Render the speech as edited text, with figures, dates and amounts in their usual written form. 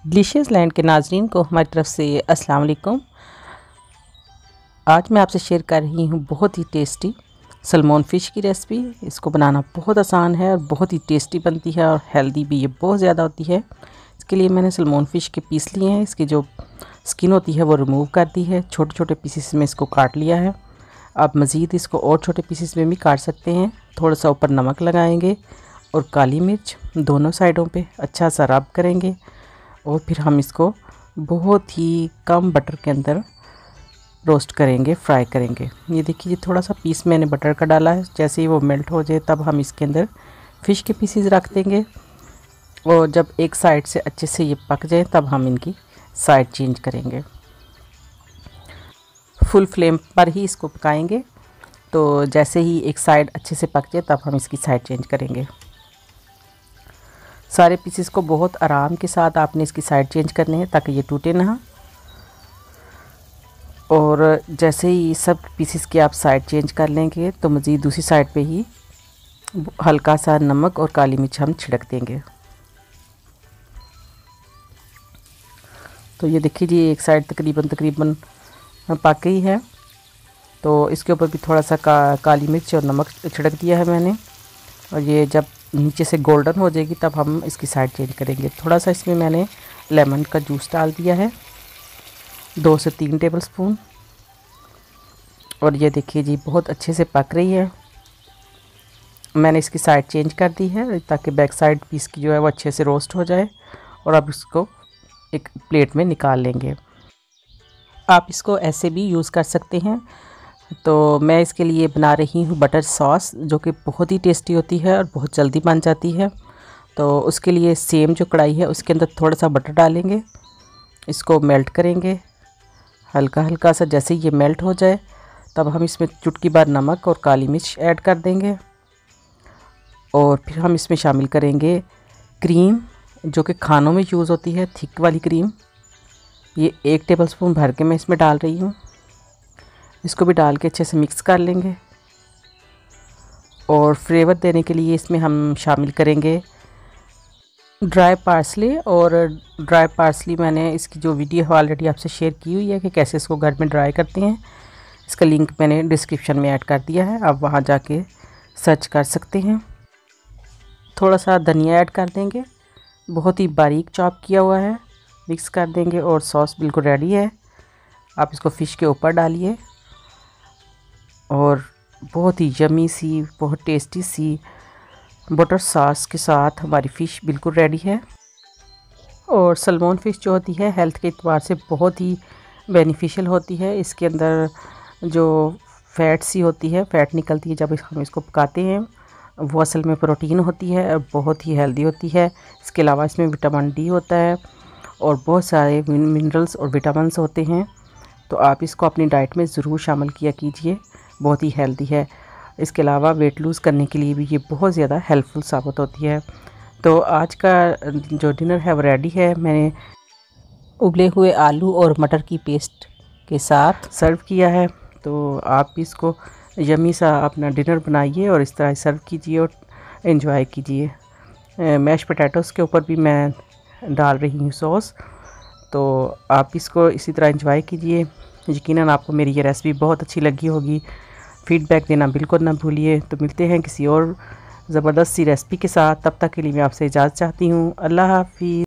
Delicious land के नाजरीन को हमारी तरफ से अस्सलाम वालेकुम। आज मैं आपसे शेयर कर रही हूँ बहुत ही टेस्टी सलमोन फ़िश की रेसिपी। इसको बनाना बहुत आसान है और बहुत ही टेस्टी बनती है और हेल्दी भी ये बहुत ज़्यादा होती है। इसके लिए मैंने सलमोन फ़िश के पीस लिए हैं। इसकी जो स्किन होती है वो रिमूव कर दी है। छोटे छोटे पीसेस में इसको काट लिया है। आप मज़ीद इसको और छोटे पीसेस में भी काट सकते हैं। थोड़ा सा ऊपर नमक लगाएंगे और काली मिर्च दोनों साइडों पे अच्छा सा रब करेंगे और फिर हम इसको बहुत ही कम बटर के अंदर रोस्ट करेंगे, फ्राई करेंगे। ये देखिए थोड़ा सा पीस मैंने बटर का डाला है। जैसे ही वो मेल्ट हो जाए तब हम इसके अंदर फ़िश के पीसेस रख देंगे और जब एक साइड से अच्छे से ये पक जाए तब हम इनकी साइड चेंज करेंगे। फुल फ्लेम पर ही इसको पकाएंगे। तो जैसे ही एक साइड अच्छे से पक जाए तब हम इसकी साइड चेंज करेंगे। सारे पीसेस को बहुत आराम के साथ आपने इसकी साइड चेंज करने हैं ताकि ये टूटे ना। और जैसे ही सब पीसेस की आप साइड चेंज कर लेंगे तो मज़ीद दूसरी साइड पे ही हल्का सा नमक और काली मिर्च हम छिड़क देंगे। तो ये देखिए जी एक साइड तकरीबन पक गई है। तो इसके ऊपर भी थोड़ा सा काली मिर्च और नमक छिड़क दिया है मैंने। और ये जब नीचे से गोल्डन हो जाएगी तब हम इसकी साइड चेंज करेंगे। थोड़ा सा इसमें मैंने लेमन का जूस डाल दिया है 2 से 3 टेबलस्पून। और ये देखिए जी बहुत अच्छे से पक रही है। मैंने इसकी साइड चेंज कर दी है ताकि बैक साइड पीस की जो है वो अच्छे से रोस्ट हो जाए। और अब इसको एक प्लेट में निकाल लेंगे। आप इसको ऐसे भी यूज़ कर सकते हैं। तो मैं इसके लिए बना रही हूँ बटर सॉस जो कि बहुत ही टेस्टी होती है और बहुत जल्दी बन जाती है। तो उसके लिए सेम जो कढ़ाई है उसके अंदर थोड़ा सा बटर डालेंगे, इसको मेल्ट करेंगे हल्का हल्का सा। जैसे ही ये मेल्ट हो जाए तब हम इसमें चुटकी भर नमक और काली मिर्च ऐड कर देंगे। और फिर हम इसमें शामिल करेंगे क्रीम जो कि खानों में यूज़ होती है, थिक वाली क्रीम। ये 1 टेबलस्पून भर के मैं इसमें डाल रही हूँ। इसको भी डाल के अच्छे से मिक्स कर लेंगे। और फ्लेवर देने के लिए इसमें हम शामिल करेंगे ड्राई पार्सले। और ड्राई पार्सली मैंने इसकी जो वीडियो है ऑलरेडी आपसे शेयर की हुई है कि कैसे इसको घर में ड्राई करते हैं। इसका लिंक मैंने डिस्क्रिप्शन में ऐड कर दिया है, आप वहाँ जाके सर्च कर सकते हैं। थोड़ा सा धनिया ऐड कर देंगे, बहुत ही बारीक चॉप किया हुआ है, मिक्स कर देंगे। और सॉस बिल्कुल रेडी है। आप इसको फ़िश के ऊपर डालिए और बहुत ही यमी सी बहुत टेस्टी सी बटर सॉस के साथ हमारी फ़िश बिल्कुल रेडी है। और सलमोन फ़िश जो होती है हेल्थ के एतबार से बहुत ही बेनिफिशियल होती है। इसके अंदर जो फ़ैट सी होती है, फ़ैट निकलती है जब हम इसको पकाते हैं, वो असल में प्रोटीन होती है और बहुत ही हेल्दी होती है। इसके अलावा इसमें विटामिन डी होता है और बहुत सारे मिनरल्स और विटामिन्स होते हैं। तो आप इसको अपनी डाइट में ज़रूर शामिल किया कीजिए, बहुत ही हेल्दी है। इसके अलावा वेट लूज़ करने के लिए भी ये बहुत ज़्यादा हेल्पफुल साबित होती है। तो आज का जो डिनर है वो रेडी है। मैंने उबले हुए आलू और मटर की पेस्ट के साथ सर्व किया है। तो आप भी इसको यमी सा अपना डिनर बनाइए और इस तरह सर्व कीजिए और एंजॉय कीजिए। मैश पोटैटोज़ के ऊपर भी मैं डाल रही हूँ सॉस। तो आप इसको इसी तरह एंजॉय कीजिए। यकीनन आपको मेरी ये रेसिपी बहुत अच्छी लगी होगी। फ़ीडबैक देना बिल्कुल ना भूलिए। तो मिलते हैं किसी और ज़बरदस्त सी रेसिपी के साथ। तब तक के लिए मैं आपसे इजाज़त चाहती हूँ। अल्लाह हाफ़िज़।